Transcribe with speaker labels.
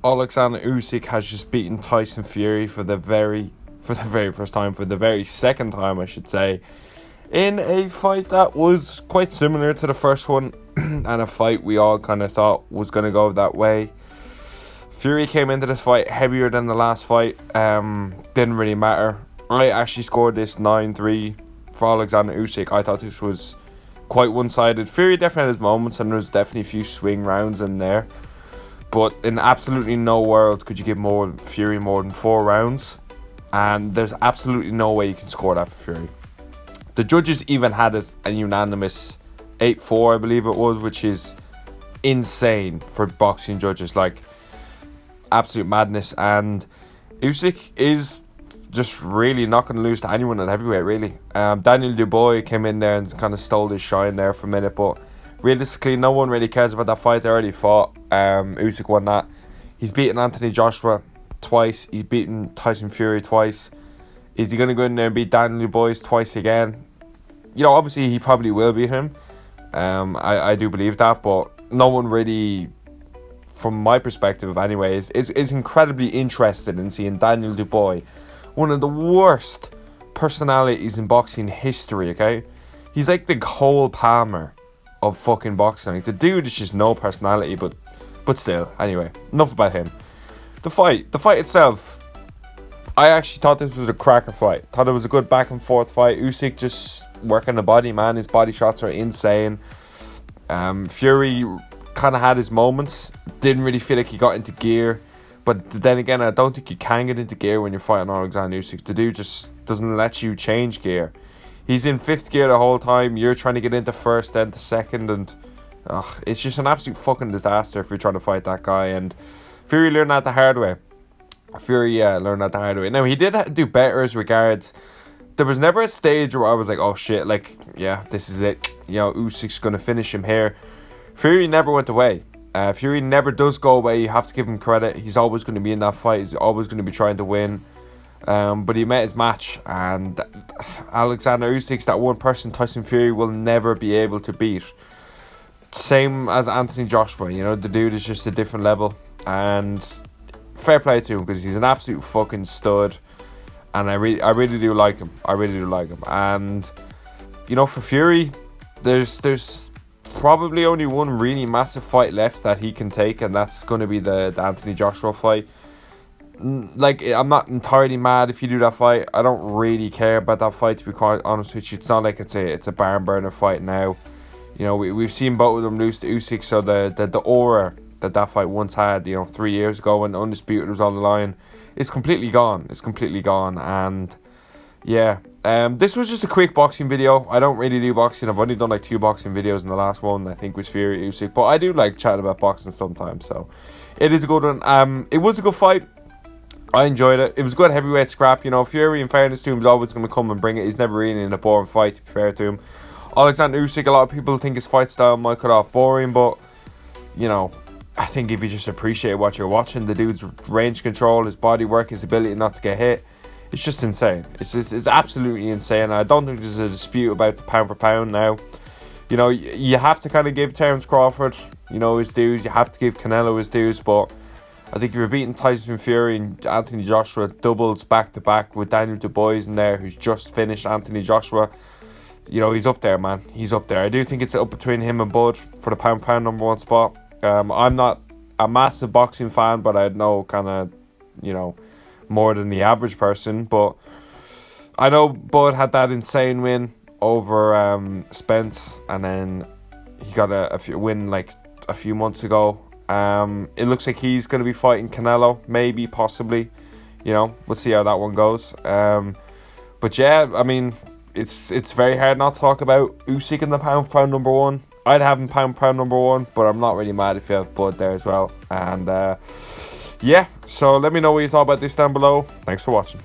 Speaker 1: Oleksandr Usyk has just beaten Tyson Fury for the very first time, for the very second time, I should say, in a fight that was quite similar to the first one, and a fight we all kind of thought was going to go that way. Fury came into this fight heavier than the last fight. Didn't really matter. I actually scored this 9-3 for Oleksandr Usyk. I thought this was quite one-sided. Fury definitely had his moments, and there was definitely a few swing rounds in there. But in absolutely no world could you give Fury more than 4 rounds. And there's absolutely no way you can score that for Fury. The judges even had it a unanimous 8-4, I believe it was, which is insane for boxing judges. Like, absolute madness. And Usyk is just really not going to lose to anyone at heavyweight, really. Daniel Dubois came in there and kind of stole his shine there for a minute, but realistically, no one really cares about that fight. They already fought. Usyk won that. He's beaten Anthony Joshua twice. He's beaten Tyson Fury twice. Is he going to go in there and beat Daniel Dubois twice again? You know, obviously he probably will beat him. I do believe that, but no one really, from my perspective anyway, is incredibly interested in seeing Daniel Dubois, one of the worst personalities in boxing history, okay? He's like the Cole Palmer of fucking boxing. Like, the dude is just no personality, but still. Anyway, enough about him. The fight itself, I actually thought this was a cracker fight. Thought it was a good back and forth fight. Usyk just working the body, man. His body shots are insane. Fury kind of had his moments. Didn't really feel like he got into gear. But then again, I don't think you can get into gear when you're fighting Oleksandr Usyk. The dude just doesn't let you change gear. He's in 5th gear the whole time. You're trying to get into 1st, then to 2nd, and it's just an absolute fucking disaster if you're trying to fight that guy. And Fury learned that the hard way. Learned that the hard way. Now, he did do better as regards. There was never a stage where I was like, oh shit, like, yeah, this is it. You know, Usyk's going to finish him here. Fury never went away. Fury never does go away. You have to give him credit. He's always going to be in that fight. He's always going to be trying to win. But he met his match, and Oleksandr Usyk's that one person Tyson Fury will never be able to beat. Same as Anthony Joshua, you know, the dude is just a different level, and fair play to him because he's an absolute fucking stud, and I really do like him. And you know, for Fury, there's probably only one really massive fight left that he can take, and that's going to be the Anthony Joshua fight. Like, I'm not entirely mad if you do that fight. I don't really care about that fight, to be quite honest with you. It's not like it's a barn burner fight now. You know, we've seen both of them lose to Usyk, so the aura that fight once had, you know, 3 years ago when Undisputed was on the line, is completely gone. It's completely gone. And yeah, this was just a quick boxing video. I don't really do boxing. I've only done like 2 boxing videos, and the last one I think was Fury Usyk, but I do like chatting about boxing sometimes, so it is a good one. It was a good fight. I enjoyed it. It was a good heavyweight scrap. You know, Fury, in fairness to him, is always going to come and bring it. He's never really in a boring fight, to be fair to him. Oleksandr Usyk, a lot of people think his fight style might cut off boring, but, you know, I think if you just appreciate what you're watching, the dude's range control, his body work, his ability not to get hit, it's just insane. It's absolutely insane. I don't think there's a dispute about the pound for pound now. You know, you have to kind of give Terence Crawford, you know, his dues. You have to give Canelo his dues, but I think if you're beating Tyson Fury and Anthony Joshua doubles back-to-back with Daniel Dubois in there, who's just finished Anthony Joshua, you know, he's up there, man. He's up there. I do think it's up between him and Bud for the pound-pound number 1 spot. I'm not a massive boxing fan, but I know kind of, you know, more than the average person. But I know Bud had that insane win over Spence, and then he got a win like a few months ago. It looks like he's going to be fighting Canelo, maybe, possibly. You know, we'll see how that one goes. But yeah, I mean, it's very hard not to talk about Usyk in the pound number 1. I'd have him pound number 1, but I'm not really mad if you have Bud there as well. And yeah, so let me know what you thought about this down below. Thanks for watching.